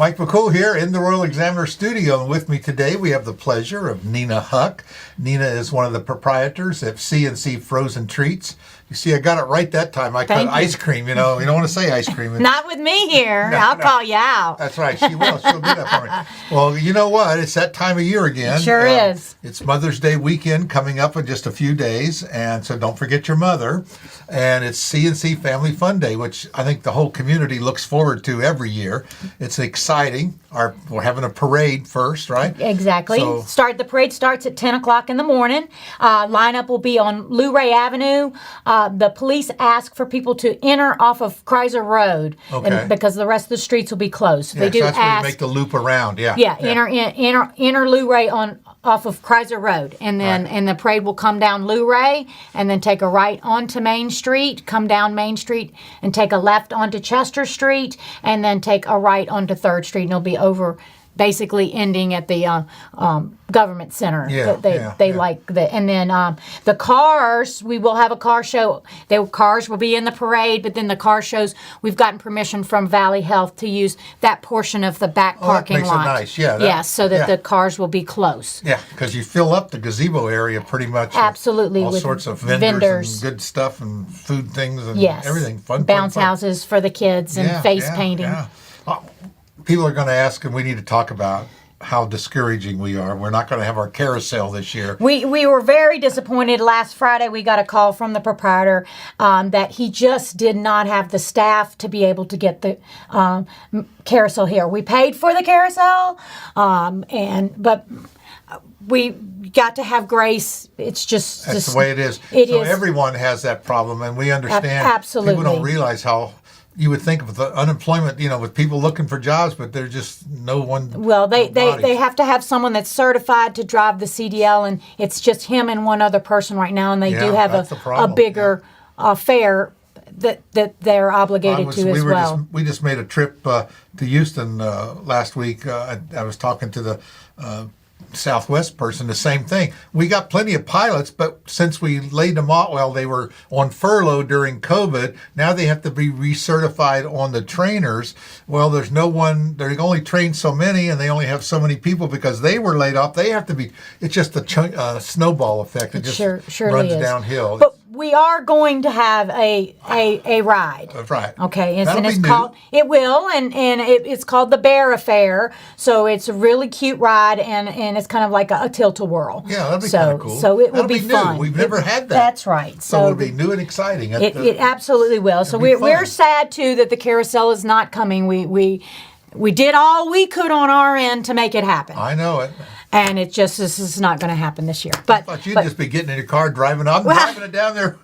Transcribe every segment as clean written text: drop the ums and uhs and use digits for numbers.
Mike McCool here in the Royal Examiner studio, and with me today we have the pleasure of Nina Huck. Nina is one of the proprietors at C&C Frozen Treats. You see, I got it right that time. I cut ice cream, you know. You don't want to say ice cream. Not with me here. I'll call you out. That's right. She will. She'll do that for me. Well, you know what? It's that time of year again. It sure is. It's Mother's Day weekend coming up in just a few days, and so don't forget your mother. And it's C&C Family Fun Day, which I think the whole community looks forward to every year. It's exciting. We're having a parade first, right? Exactly. The parade starts at 10 o'clock in the morning. Lineup will be on Luray Avenue. The police ask for people to enter off of Carousel Road, because the rest of the streets will be closed. Yeah, so that's where you make the loop around. Yeah. Enter Luray off of Carousel Road, and then and the parade will come down Luray, and then take a right onto Main Street, come down Main Street, and take a left onto Chester Street, and then take a right onto 3rd Street, and it'll be over, basically ending at the government center. And then the cars, we will have a car show. The cars will be in the parade, but then the car shows, we've gotten permission from Valley Health to use that portion of the back parking lot. That makes it nice, so that the cars will be close. Yeah, because you fill up the gazebo area pretty much. Absolutely. All sorts of vendors and good stuff and food things and everything. Fun. Bounce houses for the kids and face painting. Yeah. People are going to ask, and we need to talk about how discouraging we are. We're not going to have our carousel this year. We were very disappointed. Last Friday, we got a call from the proprietor that he just did not have the staff to be able to get the carousel here. We paid for the carousel, but we got to have grace. It's just that's the way it is. Everyone has that problem, and we understand. Absolutely. People don't realize how. You would think of the unemployment, with people looking for jobs, but there's just no one. Well, they have to have someone that's certified to drive the CDL, and it's just him and one other person right now, and they do have a bigger fare that they're obligated to as well. We just made a trip to Houston last week. I was talking to the Southwest person, the same thing. We got plenty of pilots, but since we laid them off, they were on furlough during COVID. Now they have to be recertified on the trainers. Well, there's no one. They only train so many, and they only have so many people because they were laid off. They have to be. It's just a snowball effect. It just runs downhill. But we are going to have a ride. Right. Okay. It will, and it's called the Bear Affair. So it's a really cute ride, and it's kind of like a tilt-a-whirl. Yeah, that'd be kind of cool. So it will be fun. We've never had that. That's right. So it'll be new and exciting. It absolutely will. So we're sad too that the carousel is not coming. We did all we could on our end to make it happen. I know it. And this is not going to happen this year. But I thought you'd just be getting in your car driving up, driving it down there.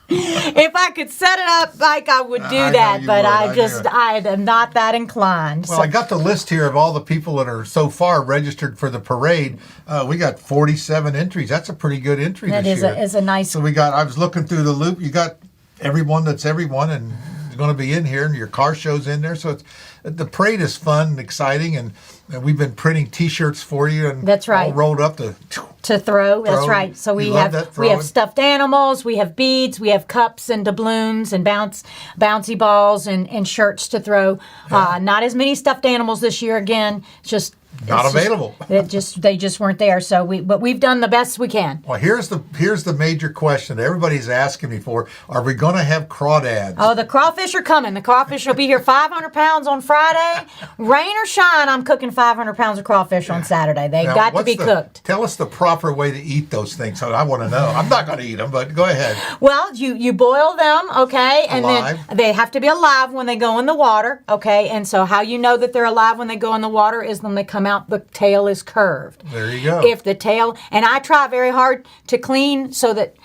If I could set it up, Mike, I would do that. But I am not that inclined. Well, I got the list here of all the people that are so far registered for the parade. We got 47 entries. That's a pretty good entry this year. That is a nice. So I was looking through the loop. You got everyone that's everyone, and is going to be in here, and your car show's in there. So the parade is fun and exciting, and we've been printing T-shirts for you, and that's right, all rolled up to throw. That's right. So we have stuffed animals, we have beads, we have cups and doubloons and bouncy balls and shirts to throw. Not as many stuffed animals this year. Again, just not available. They just weren't there. So but we've done the best we can. Well, here's the major question that everybody's asking me for: are we going to have crawdads? Oh, the crawfish are coming. The crawfish will be here. 500 pounds on Friday, rain or shine. I'm cooking 500 pounds of crawfish on Saturday. They've got to be cooked. Tell us the proper way to eat those things. I want to know. I'm not going to eat them, but go ahead. Well, you boil them, okay, and alive. Then they have to be alive when they go in the water, okay. And so how you know that they're alive when they go in the water is when they come out, the tail is curved. There you go. If the tail, and I try very hard to clean so that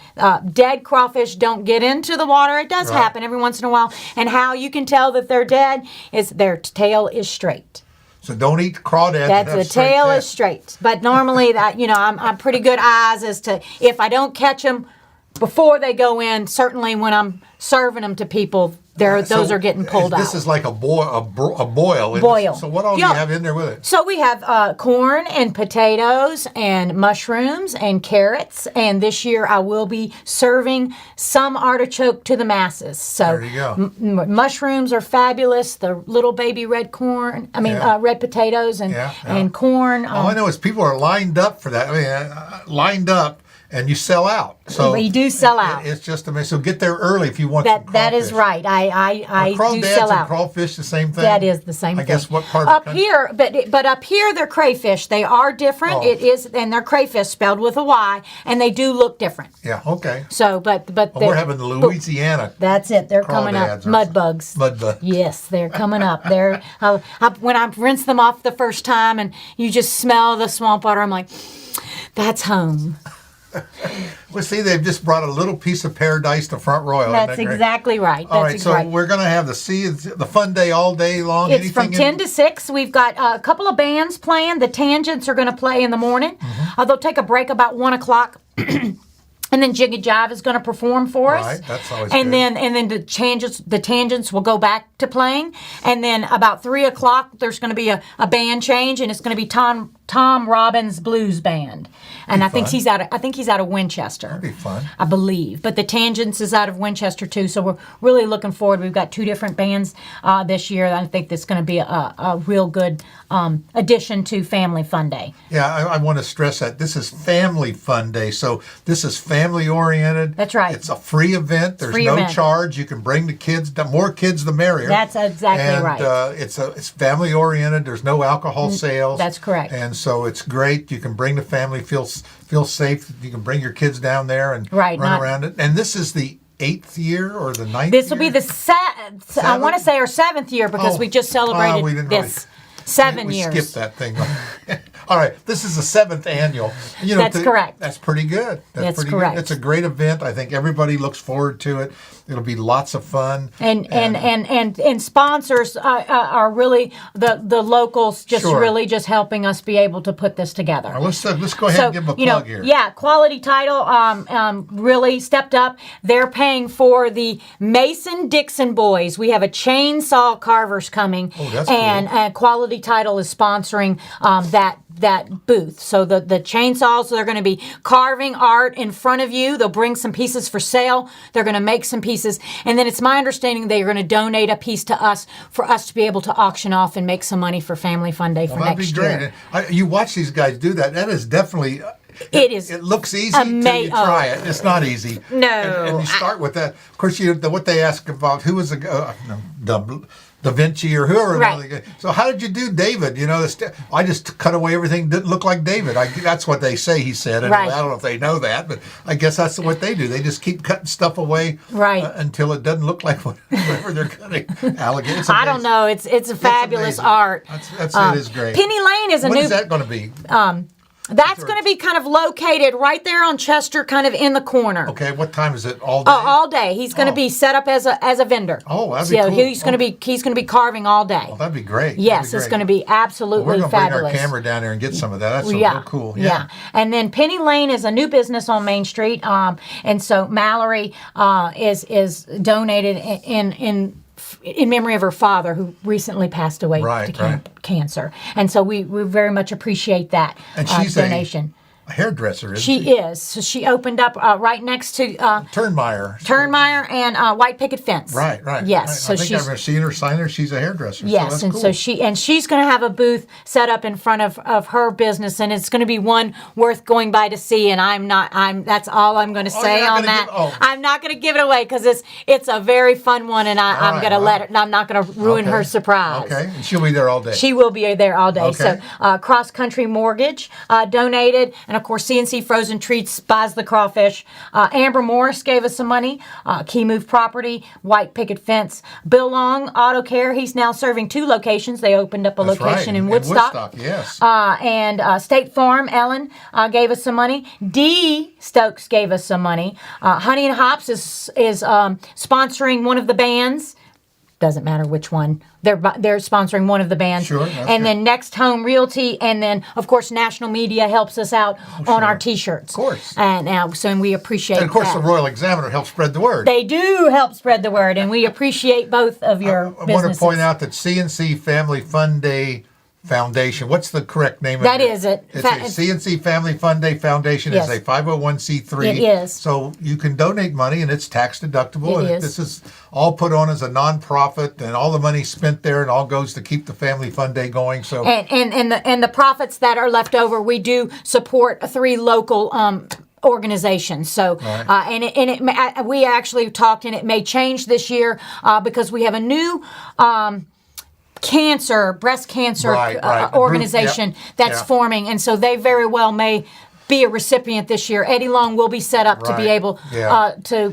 dead crawfish don't get into the water. It does happen every once in a while. And how you can tell that they're dead is their tail is straight. So don't eat crawdads. That's the tail is straight. But normally I'm pretty good eyes as to if I don't catch them before they go in, certainly when I'm serving them to people, those are getting pulled out. This is like a boil. isn't it? Boil. So what all do you have in there with it? So we have corn and potatoes and mushrooms and carrots. And this year I will be serving some artichoke to the masses. So There you go. Mushrooms are fabulous. The little baby red corn. Red potatoes and corn. All I know is people are lined up for that. I mean, lined up. And you sell out. So we do sell out. It's just amazing. So get there early if you want some crawfish. That is right. I do sell out. And crawfish the same thing? That is the same thing. I guess what part of the country? Here, but up here they're crayfish. They are different. Oh. It is, and they're crayfish spelled with a Y, and they do look different. Yeah. Okay. So, but We're having the Louisiana. That's it. They're coming up. Mud bugs. Mud bugs. Yes, they're coming up. They're when I rinse them off the first time, and you just smell the swamp water. I'm like, that's home. Well, see, they've just brought a little piece of paradise to Front Royal. That's exactly right. All right, so we're going to have the fun day all day long. It's from 10 to 6. We've got a couple of bands playing. The Tangents are going to play in the morning. They'll take a break about 1 o'clock. And then Jiggy Jive is going to perform for us. Right, that's always and good. Then the Tangents will go back to playing. And then about 3 o'clock, there's going to be a band change, and it's going to be Tom Robbins Blues Band. And I think he's out of Winchester. That'd be fun. I believe. But the Tangents is out of Winchester too, so we're really looking forward. We've got 2 different bands this year. I think that's going to be a real good addition to Family Fun Day. Yeah, I want to stress that this is Family Fun Day, so this is family oriented. That's right. It's a free event. There's no charge. You can bring the kids. The more kids, the merrier. That's exactly right. And it's family oriented. There's no alcohol sales. That's correct. And so it's great. You can bring the family. Feel safe. You can bring your kids down there and run around it. And this is the 8th year or the 9th. This will be the I want to say our 7th year because we just celebrated this. 7 years. We skipped that thing. All right, this is the 7th annual. That's correct. That's pretty good. That's pretty correct. Good. It's a great event. I think everybody looks forward to it. It'll be lots of fun. And sponsors are really the locals really just helping us be able to put this together. Right, let's go ahead and give them a plug here. Yeah, Quality Title really stepped up. They're paying for the Mason-Dixon boys. We have a chainsaw carvers coming. Oh, that's cool. Quality Title is sponsoring that booth. So the chainsaws, they're going to be carving art in front of you. They'll bring some pieces for sale. They're going to make some pieces. And then it's my understanding they're going to donate a piece to us for us to be able to auction off and make some money for Family Fun Day for next year. That'd be great. You watch these guys do that. That is definitely... It is. It looks easy until you try it. It's not easy. No. And you start with that. Of course, what they ask about, who was Da Vinci or whoever. Right. So how did you do David? I just cut away everything that didn't look like David. That's what they say, he said. And right. I don't know if they know that, but I guess that's what they do. They just keep cutting stuff away until it doesn't look like whatever they're cutting. Alligators. I don't know. It's a fabulous art. It is great. Penny Lane is When is that going to be? That's going to be kind of located right there on Chester, kind of in the corner. Okay, what time is it? All day? All day. He's going to be set up as a vendor. Oh, that'd be cool. He's going to be carving all day. Oh, that'd be great. Yes, it's going to be absolutely we're going to fabulous. bring our camera down there and get some of that. That's so cool. Yeah. And then Penny Lane is a new business on Main Street, and so Mallory is donated in memory of her father, who recently passed away to cancer. And so we very much appreciate that donation. A hairdresser, isn't she? She is. So she opened up right next to Turnmeyer and White Picket Fence. Right. Yes. I think I've seen her sign her. She's a hairdresser. Yes, so and cool. so she's going to have a booth set up in front of her business, and it's going to be one worth going by to see. And that's all I'm going to say on that. I'm not going to give it away because it's a very fun one, and I'm going to let it. I'm not going to ruin her surprise. Okay, and she'll be there all day. She will be there all day. Okay. So Cross Country Mortgage donated, and of course C&C Frozen Treats buys the crawfish. Amber Morris gave us some money. Key Move Property, White Picket Fence. Bill Long Auto Care, he's now serving 2 locations. They opened up a location in Woodstock. Yes. And State Farm, Ellen, gave us some money. Dee Stokes gave us some money. Honey and Hops is sponsoring one of the bands. doesn't matter which one. They're sponsoring one of the bands. Sure, that's and good. then Next Home Realty, and then of course National Media helps us out on our T-shirts. Of course. And we appreciate And of course, that. the Royal Examiner helps spread the word. They do help spread the word, and we appreciate both of your I businesses. want to point out that C&C Family Fun Day Foundation. What's the correct name of it? That is it. It's a C&C Family Fun Day Foundation. Yes. Is a 501c3. It is. So you can donate money, and it's tax deductible. It And is. this is all put on as a nonprofit, and all the money spent there, and all goes to keep the Family Fun Day going. So And the profits that are left over, we do support 3 local organizations. So, we actually talked, and it may change this year because we have a new breast cancer Right. organization Group, that's forming, and so they very well may be a recipient this year. Eddie Long will be set up to be Right. able Yeah. to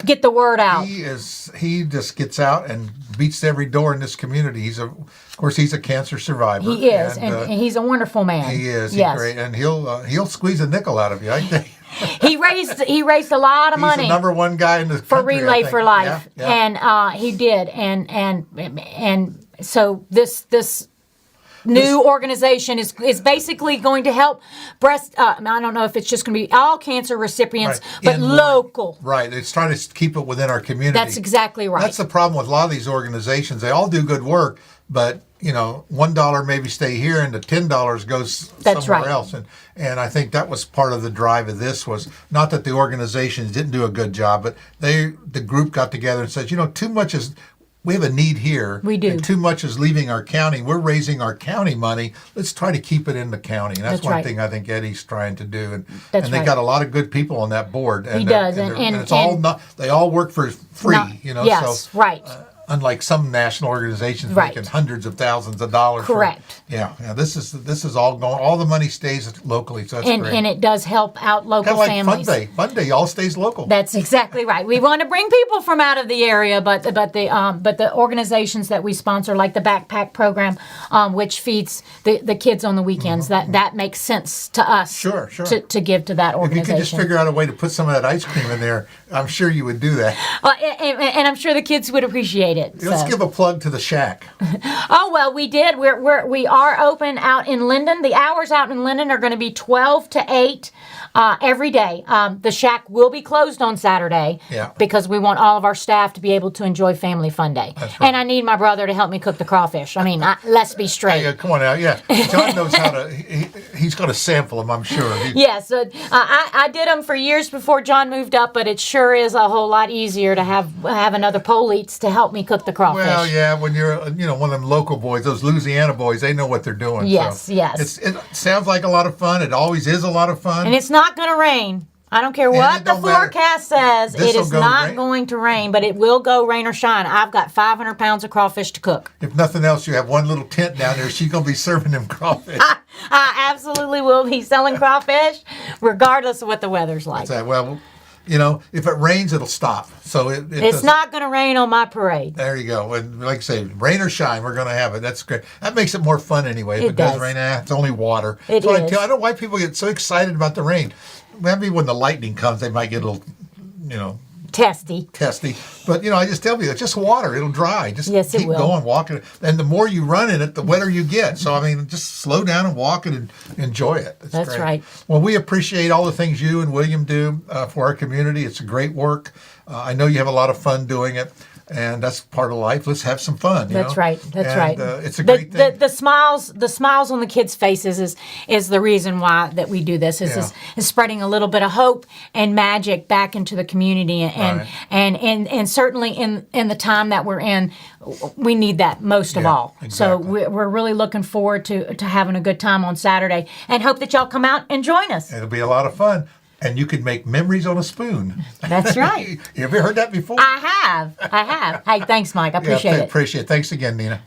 get the word out. He just gets out and beats every door in this community. Of course he's a cancer survivor. He is, and he's a wonderful man. He is. Yes. He's great, and he'll squeeze a nickel out of you. I think. He raised a lot of He's money the number one guy in the for country, I Relay think. for Life, Yeah. and he did, and so this new organization is basically going to help breast. I don't know if it's just going to be all cancer recipients, Right. but In- local. Right. It's trying to keep it within our community. That's exactly right. That's the problem with a lot of these organizations. They all do good work, but $1 maybe stay here, and the $10 goes That's somewhere right. else. And I think that was part of the drive of this, was not that the organizations didn't do a good job, but the group got together and said, too much is. We have a need here. We do. And too much is leaving our county. We're raising our county money. Let's try to keep it in the county. And that's one right. thing I think Eddie's trying to do. That's and they right. got a lot of good people on that board. And He they're- does, And, and- it's all not. They all work for free. Yes, So, right. unlike some national organizations Right. making hundreds of thousands of dollars. Correct. Yeah. This is all going. All the money stays locally. So that's great. And it does help out local Kind of like families. Fun Day. Fun Day all stays local. That's exactly right. We want to bring people from out of the area, but the organizations that we sponsor, like the backpack program, which feeds the kids on the weekends, that makes sense to us. Sure. To give to that If you organization. could just figure out a way to put some of that ice cream in there, I'm sure you would do that. And I'm sure the kids would appreciate it. Let's so. give a plug to the Shack. Oh well, we did. We are open out in Linden. The hours out in Linden are going to be 12 to 8 every day. The Shack will be closed on Saturday because we want all of our staff to be able to enjoy Family Fun Day. That's right. And I need my brother to help me cook the crawfish. I mean, let's be straight. Yeah, come on out. Yeah, John knows how to. He's going to sample them, I'm sure. Yes, I did them for years before John moved up, but it sure is a whole lot easier to have another pole eats to help me cook the crawfish. Well, yeah, when you're one of them local boys, those Louisiana boys, they know what they're doing. Yes, so yes. It sounds like a lot of fun. It always is a lot of fun. And it's not going to rain. I don't care what it the don't matter. forecast says. It This'll is go not rain. going to rain, but it will go rain or shine. I've got 500 pounds of crawfish to cook. If nothing else, you have one little tent down there. She's going to be serving them crawfish. I absolutely will be selling crawfish, regardless of what the weather's like. Well, if it rains, it'll stop. So It's doesn't- not going to rain on my parade. There you go. And like I say, rain or shine, we're going to have it. That's great. That makes it more fun anyway. If It it does does. rain, it's only water. It So is. I don't know why people get so excited about the rain. Maybe when the lightning comes, they might get a little, Testy. testy. But, I just tell you, it's just water. It'll dry. Just Yes, it keep will. going, walking. And the more you run in it, the wetter you get. So, just slow down and walk it and enjoy it. It's That's great. right. Well, we appreciate all the things you and William do for our community. It's a great work. I know you have a lot of fun doing it. And that's part of life. Let's have some fun. That's right. That's right. It's a great thing. The smiles on the kids' faces is the reason why that we do this. Is spreading a little bit of hope and magic back into the community, and certainly in the time that we're in, we need that most of all. Exactly. So we're really looking forward to having a good time on Saturday, and hope that y'all come out and join us. It'll be a lot of fun. And you could make memories on a spoon. That's right. You ever heard that before? I have. Hey, thanks, Mike. I appreciate it. Appreciate it. Thanks again, Nina.